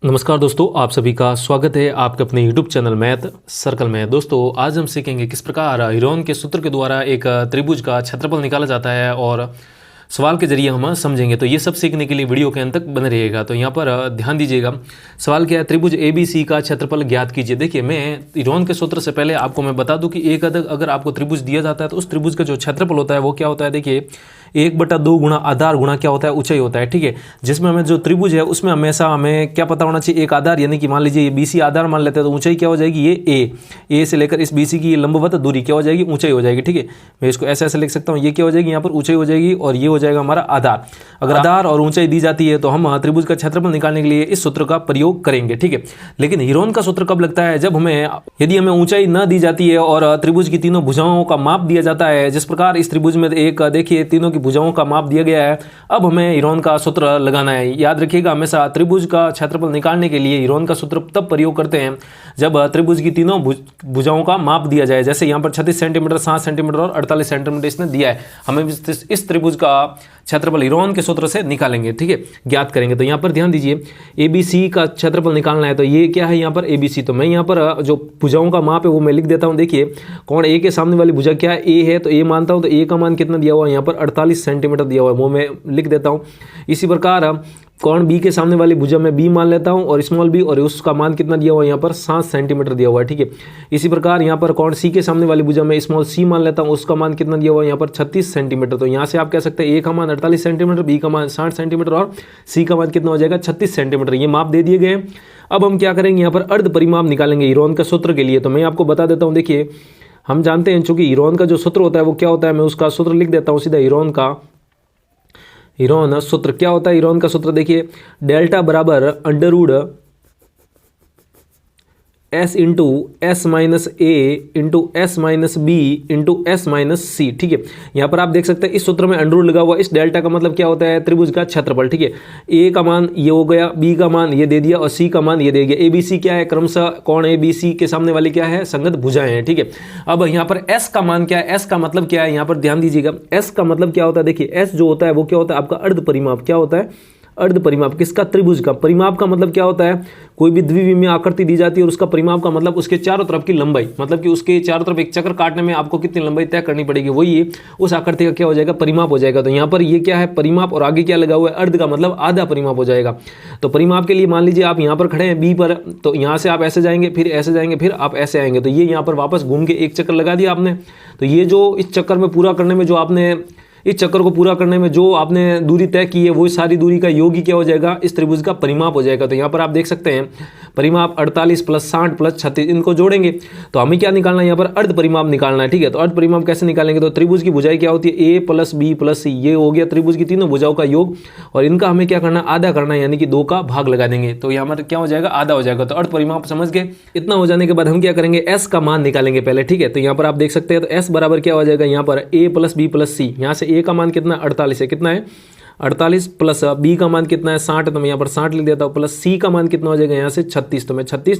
नमस्कार दोस्तों, आप सभी का स्वागत है आपके अपने YouTube चैनल मैथ सर्कल में। दोस्तों आज हम सीखेंगे किस प्रकार हीरोन के सूत्र के द्वारा एक त्रिभुज का क्षेत्रफल निकाला जाता है और सवाल के जरिए हम समझेंगे। तो ये सब सीखने के लिए वीडियो के अंत तक बने रहिएगा। तो यहाँ पर ध्यान दीजिएगा, सवाल क्या है, त्रिभुज ABC का क्षेत्रफल ज्ञात कीजिए। देखिए, मैं हीरोन के सूत्र से पहले आपको मैं बता दूं कि एक अगर आपको त्रिभुज दिया जाता है तो उस त्रिभुज का जो क्षेत्रफल होता है वो क्या होता है। देखिए 1/2 गुणा आधार गुणा क्या होता है, ऊंचाई होता है। ठीक है, जिसमें हमें जो त्रिभुज है उसमें हमेशा हमें क्या पता होना चाहिए, एक आधार, यानी कि मान लीजिए ये BC आधार मान लेते हैं तो ऊंचाई क्या हो जाएगी, ये ए से लेकर इस BC की लंबवत दूरी क्या हो जाएगी, ऊंचाई हो जाएगी। ठीक है, मैं इसको ऐसे ऐसे लिख सकता हूँ, ये क्या हो जाएगी, यहाँ पर ऊंचाई हो जाएगी और ये हो जाएगा हमारा आधार। अगर आधार और ऊंचाई दी जाती है तो हम त्रिभुज का क्षेत्रफल निकालने के लिए इस सूत्र का प्रयोग करेंगे। ठीक है, लेकिन हीरोन का सूत्र कब लगता है, जब यदि हमें ऊंचाई न दी जाती है और त्रिभुज की तीनों भुजाओं का माप दिया जाता है। जिस प्रकार इस त्रिभुज में एक देखिए तीनों की भुजाओं का माप दिया गया है। अब हमें हीरोन का सूत्र लगाना है। याद रखिएगा, हमेशा त्रिभुज का क्षेत्रफल निकालने के लिए हीरोन का सूत्र तब प्रयोग करते हैं जब त्रिभुज की तीनों भुजाओं का माप दिया जाए। जैसे यहाँ पर 36 सेंटीमीटर, 7 सेंटीमीटर और 48 सेंटीमीटर इसने दिया है। हमें इस त्रिभुज का क्षेत्रफल हीरोन के सूत्र से निकालेंगे। ठीक है, ज्ञात करेंगे। तो यहाँ पर ध्यान दीजिए, ABC का क्षेत्रफल निकालना है। तो ये क्या है यहाँ पर ABC। तो मैं यहाँ पर जो भुजाओं का माप है वो मैं लिख देता हूँ। देखिए कोण A के सामने वाली भुजा क्या है, A है, तो A मानता हूँ। तो A का मान कितना दिया हुआ है, यहाँ पर 48 सेंटीमीटर दिया हुआ है, वो मैं लिख देता हूँ। इसी प्रकार कोण B के सामने वाली भुजा में B मान लेता हूं और स्मॉल b, और उसका मान कितना दिया हुआ है, यहाँ पर 7 सेंटीमीटर दिया हुआ है। ठीक है, इसी प्रकार यहाँ पर कोण C के सामने वाली भुजा में स्मॉल c मान लेता हूं, उसका मान कितना दिया हुआ है, यहाँ पर 36 सेंटीमीटर। तो यहाँ से आप कह सकते हैं A का मान 48 सेंटीमीटर, B का मान 60 सेंटीमीटर और C का मान कितना हो जाएगा, 36 सेंटीमीटर। ये माप दे दिए गए। अब हम क्या करेंगे, यहाँ पर अर्ध परिमाप निकालेंगे हीरोन का सूत्र के लिए। तो मैं आपको बता देता हूँ। देखिए हम जानते हैं चूंकि हीरोन का जो सूत्र होता है वो क्या होता है, मैं उसका सूत्र लिख देता हूँ सीधा। हीरोन सूत्र क्या होता है, हीरोन का सूत्र देखिए, डेल्टा बराबर under S into S minus A into S minus B into S minus C। ठीक है, यहाँ पर आप देख सकते हैं इस सूत्र में अंडर लगा हुआ। इस डेल्टा का मतलब क्या होता है, त्रिभुज का क्षेत्रफल। ठीक है, A का मान ये हो गया, B का मान ये दे दिया और C का मान ये दे दिया। ABC क्या है, क्रमशः कोण ABC के सामने वाली क्या है, संगत भुजाएं हैं। ठीक है, अब यहाँ पर S का मान क्या है, S का मतलब क्या है, यहाँ पर ध्यान दीजिएगा। S का मतलब क्या होता है, देखिए S जो होता है वो क्या होता है, आपका अर्ध परिमाप। क्या होता है, अर्ध परिमाप। किसका, त्रिभुज का। परिमाप का मतलब क्या होता है, कोई भी द्विविमीय आकृति दी जाती है और उसका परिमाप का मतलब उसके चारों तरफ की लंबाई, मतलब कि उसके चारों तरफ एक चक्कर काटने में आपको कितनी लंबाई तय करनी पड़ेगी, वही ये उस आकृति का क्या हो जाएगा, परिमाप हो जाएगा। तो यहाँ पर ये क्या है, परिमाप, और आगे क्या लगा हुआ है, अर्ध का मतलब आधा परिमाप हो जाएगा। तो परिमाप के लिए मान लीजिए आप यहाँ पर खड़े हैं B पर, तो यहाँ से आप ऐसे जाएंगे, फिर ऐसे जाएंगे, फिर आप ऐसे आएंगे। तो ये यहाँ पर वापस घूम के एक चक्कर लगा दिया आपने। तो ये जो इस चक्कर में पूरा करने में जो आपने इस चक्कर को पूरा करने में जो आपने दूरी तय की है, वो सारी दूरी का योग ही क्या हो जाएगा, इस त्रिभुज का परिमाप हो जाएगा। तो यहाँ पर आप देख सकते हैं परिमाप 48 प्लस 60 प्लस 36, इनको जोड़ेंगे तो हमें क्या निकालना है, यहाँ पर अर्ध परिमाप निकालना है। ठीक है, तो अर्ध परिमाप कैसे निकालेंगे, तो त्रिभुज की भुजाएं क्या होती है, A plus B plus C, ये हो गया त्रिभुज की तीनों भुजाओं का योग, और इनका हमें क्या करना है, आधा करना है, यानी कि 2 का भाग लगा देंगे। तो यहाँ पर क्या हो जाएगा, आधा हो जाएगा। तो अर्ध परिमाप समझ गए। इतना हो जाने के बाद हम क्या करेंगे, S का मान निकालेंगे पहले। ठीक है, तो यहाँ पर आप देख सकते हैं, तो S बराबर क्या हो जाएगा, यहाँ पर A plus B plus C। यहाँ से A का मान कितना, 48 है, कितना है 48, प्लस B का मान कितना है 60 है, तो मैं यहाँ पर 60 लिख देता हूँ, प्लस C का मान कितना हो जाएगा यहाँ से 36, तो मैं 36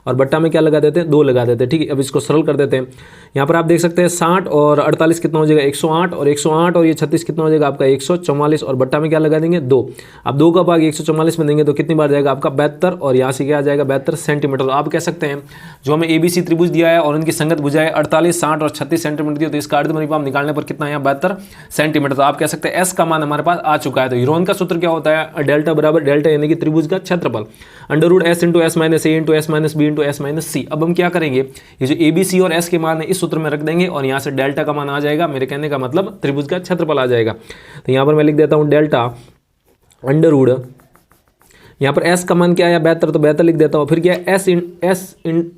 और बट्टा में क्या लगा देते हैं, 2 लगा देते हैं। ठीक है, अब इसको सरल कर देते हैं। यहाँ पर आप देख सकते हैं 60 और 48 कितना हो जाएगा, 108, और 108 और ये 36 कितना हो जाएगा आपका 144, और बट्टा में क्या लगा देंगे, 2। अब 2 का भाग 144 में देंगे तो कितनी बार जाएगा आपका 72, और यहाँ से क्या आ जाएगा 72 सेंटीमीटर। तो आप कह सकते हैं जो हमें ABC त्रिभुज दिया है और उनकी संगत भुजाएं 48, 60 और 36 सेंटीमीटर दी, तो इसका अर्ध परिमाप निकालने पर कितना है, 72 सेंटीमीटर। तो आप कह सकते हैं S का मान हमारे पास आ चुका है। तो हीरोन का सूत्र क्या होता है, डेल्टा बराबर डेल्टा यानी कि त्रिभुज का क्षेत्रफल under S into S minus A into S minus B into S minus C। अब हम क्या करेंगे, ये जो ABC और S के मान है इस सूत्र में रख देंगे और यहाँ से डेल्टा का मान आ जाएगा। मेरे कहने का मतलब त्रिभुज का क्षेत्रफल आ जाएगा। तो यहाँ पर मैं लिख देता हूँ डेल्टा अंडर यहाँ पर S का मान क्या है, 72, तो 72 लिख देता हूँ। फिर क्या है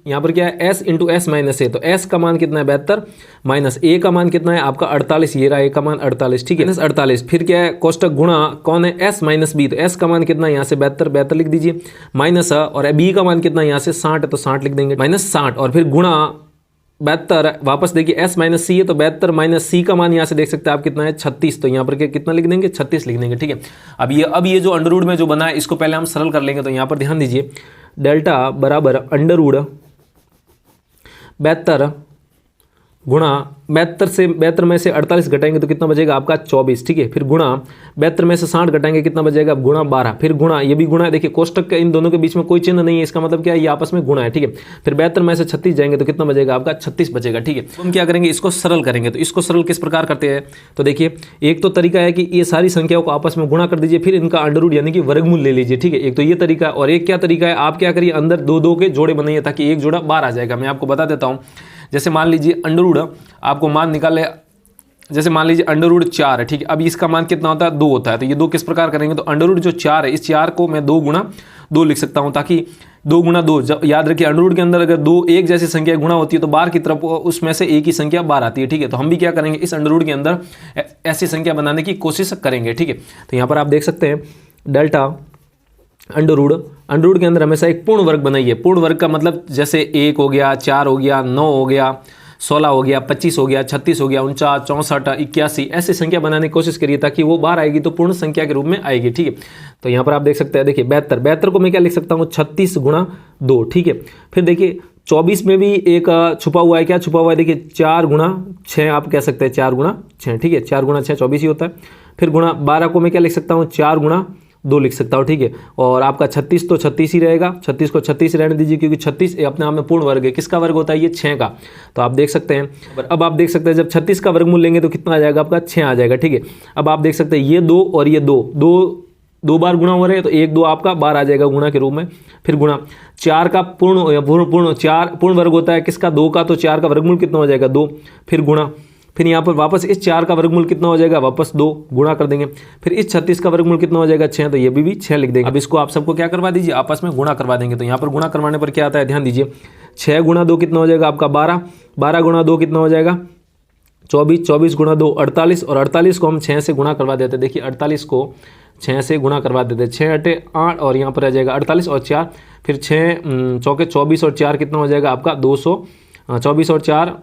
यहाँ पर क्या है S into S minus A, तो S का मान कितना है 72, माइनस A का मान कितना है आपका 48, ये रहा A का मान 48। ठीक है, 48। फिर क्या है, कोष्टक गुणा कौन है, S माइनस B, तो S का मान कितना है यहाँ से 72 लिख दीजिए, माइनस और B का मान कितना है यहाँ से 60 है, तो 60 लिख देंगे, माइनस 60, और फिर गुणा 72, वापस देखिए S माइनस C है, तो 72 माइनस C का मान यहाँ से देख सकते हैं आप कितना है 36, तो यहाँ पर कितना लिख देंगे, 36 लिख देंगे। ठीक है, अब ये जो अंडर रूट में जो बना है इसको पहले हम सरल कर लेंगे। तो यहाँ पर ध्यान दीजिए, डेल्टा बराबर अंडर रूट 72 गुणा 72 में से 48 घटाएंगे तो कितना बचेगा आपका 24, ठीक है। फिर गुणा 72 में से 60 घटाएंगे कितना बचेगा गुणा 12, फिर गुणा ये भी गुणा है, देखिए कोष्टक के इन दोनों के बीच में कोई चिन्ह नहीं है, इसका मतलब क्या है ये आपस में गुणा है, ठीक है। फिर 72 में से 36 जाएंगे तो कितना बचेगा आपका 36 बचेगा, ठीक है। तो हम क्या करेंगे इसको सरल करेंगे, तो इसको सरल किस प्रकार करते हैं, तो देखिए एक तो तरीका है कि ये सारी संख्याओं को आपस में गुणा कर दीजिए, फिर इनका अंडर रूट यानी कि वर्गमूल ले लीजिए, ठीक है। एक तो ये तरीका है, और एक क्या तरीका है, आप क्या करिए अंदर दो दो के जोड़े बनाइए ताकि एक जोड़ा बाहर आ जाएगा। मैं आपको बता देता हूँ, जैसे मान लीजिए अंडर रूट आपको मान निकाले, जैसे मान लीजिए अंडर रूट 4 है, ठीक है। अब इसका मान कितना होता है 2 होता है, तो ये 2 किस प्रकार करेंगे, तो अंडर रूट जो 4 है इस 4 को मैं 2 गुणा 2 लिख सकता हूं, ताकि 2 गुणा 2, जब याद रखिए अंडर रूट के अंदर अगर 2 एक जैसी संख्या गुणा होती है तो बाहर की तरफ उसमें से एक ही संख्या बाहर आती है, ठीक है। तो हम भी क्या करेंगे इस अंडर रूट के अंदर ऐसी संख्या बनाने की कोशिश करेंगे, ठीक है। तो यहाँ पर आप देख सकते हैं डेल्टा अंडर रूट के अंदर हमेशा एक पूर्ण वर्ग बनाइए। पूर्ण वर्ग का मतलब जैसे 1 हो गया, 4 हो गया, 9 हो गया, 16 हो गया, 25 हो गया, 36 हो गया, 49, 64, 81 ऐसी संख्या बनाने की कोशिश करिए ताकि वो बाहर आएगी तो पूर्ण संख्या के रूप में आएगी, ठीक है। तो यहाँ पर आप देख सकते हैं, देखिए 72 को मैं क्या लिख सकता हूँ 36 गुणा 2, ठीक है। फिर देखिए 24 में भी एक छुपा हुआ है, क्या छुपा हुआ है, देखिए 4 गुणा 6 आप कह सकते हैं 4 गुणा 6, ठीक है। 4 गुणा 6 24 ही होता है। फिर गुणा 12 को मैं क्या लिख सकता हूँ 4 गुणा 2 लिख सकता हूँ, ठीक है। और आपका 36 तो 36 ही रहेगा, 36 को 36 रहने दीजिए क्योंकि 36 अपने आप में पूर्ण वर्ग है। किसका वर्ग होता है ये 6 का, तो आप देख सकते हैं। अब आप देख सकते हैं जब 36 का वर्गमूल लेंगे तो कितना आ जाएगा आपका 6 आ जाएगा, ठीक है। अब आप देख सकते हैं ये 2 और ये 2 बार गुणा हो रहे हैं तो 1 2 आपका बाहर आ जाएगा गुणा के रूप में। फिर गुणा 4 का पूर्ण वर्ग होता है किसका 2 का, तो 4 का वर्गमूल कितना हो जाएगा 2। फिर गुणा, फिर यहाँ पर वापस इस 4 का वर्गमूल कितना हो जाएगा वापस 2 गुणा कर देंगे। फिर इस 36 का वर्गमूल कितना हो जाएगा 6, तो ये भी 6 लिख देंगे। अब इसको आप सबको क्या करवा दीजिए आपस में गुणा करवा देंगे। तो यहाँ पर गुणा करवाने पर क्या आता है ध्यान दीजिए, 6 गुणा 2 कितना हो जाएगा आपका 12, 12 गुणा 2 कितना हो जाएगा 24, 24 गुणा 2 48, और 48 को हम 6 से गुणा करवा देते हैं। देखिए 48 को 6 से गुणा करवा देते हैं, 6 अटे 8 और यहाँ पर आ जाएगा 48 और 4, फिर 6 चौके 24 और 4 कितना हो जाएगा आपका 224 और 4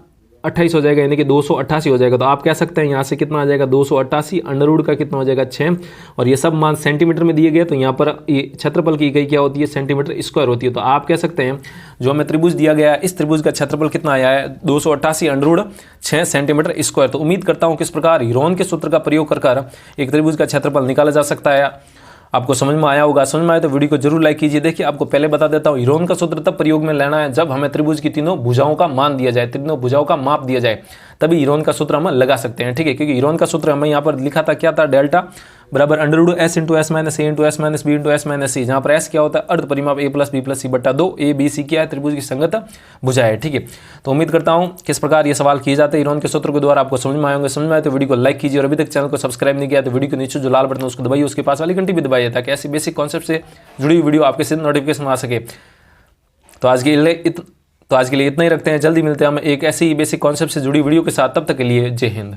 28 हो जाएगा, यानी कि 288 हो जाएगा। तो आप कह सकते हैं यहाँ से कितना आ जाएगा 288, अंडर रूट का कितना हो जाएगा 6, और ये सब मान सेंटीमीटर में दिए गए। तो यहाँ पर ये क्षेत्रफल की इकाई क्या होती है सेंटीमीटर स्क्वायर होती है। तो आप कह सकते हैं जो हमें त्रिभुज दिया गया है इस त्रिभुज का क्षेत्रफल कितना आया है 288 अंडर रूट 6 सेंटीमीटर स्क्वायर। तो उम्मीद करता हूँ किस प्रकार हीरोन के सूत्र का प्रयोग कर एक त्रिभुज का क्षेत्रफल निकाला जा सकता है, आपको समझ में आया होगा। समझ में आया तो वीडियो को जरूर लाइक कीजिए। देखिए आपको पहले बता देता हूँ हीरोन का सूत्र तब प्रयोग में लेना है जब हमें त्रिभुज की तीनों भुजाओं का मान दिया जाए, तीनों भुजाओं का माप दिया जाए, तभी हीरोन का सूत्र हम लगा सकते हैं, ठीक है। क्योंकि हीरोन का सूत्र हमें यहाँ पर लिखा था क्या था, डेल्टा बराबर under root S into S minus A into S minus B into S minus C, जहाँ पर एस क्या होता है अर्ध परिमाप A plus B plus C बट्टा 2, ए बी सी क्या है त्रिभुज की संगत भुजा है, ठीक है। तो उम्मीद करता हूँ किस प्रकार ये सवाल किए जाते हैं हीरोन के सूत्र के द्वारा आपको समझ में आएंगे। समझ में आए तो वीडियो को लाइक कीजिए, और अभी तक चैनल को सब्सक्राइब नहीं किया तो वीडियो के नीचे जो लाल बटन है उसको दबाइए, उसके पास वाली घंटी भी दबाइए ताकि ऐसी बेसिक कॉन्सेप्ट से जुड़ी हुई वीडियो आपके साथ नोटिफिकेशन आ सके। तो आज के लिए इतना ही रखते हैं, जल्दी मिलते हैं हम एक ऐसी बेसिक कॉन्सेप्ट से जुड़ी वीडियो के साथ, तब तक के लिए जय हिंद।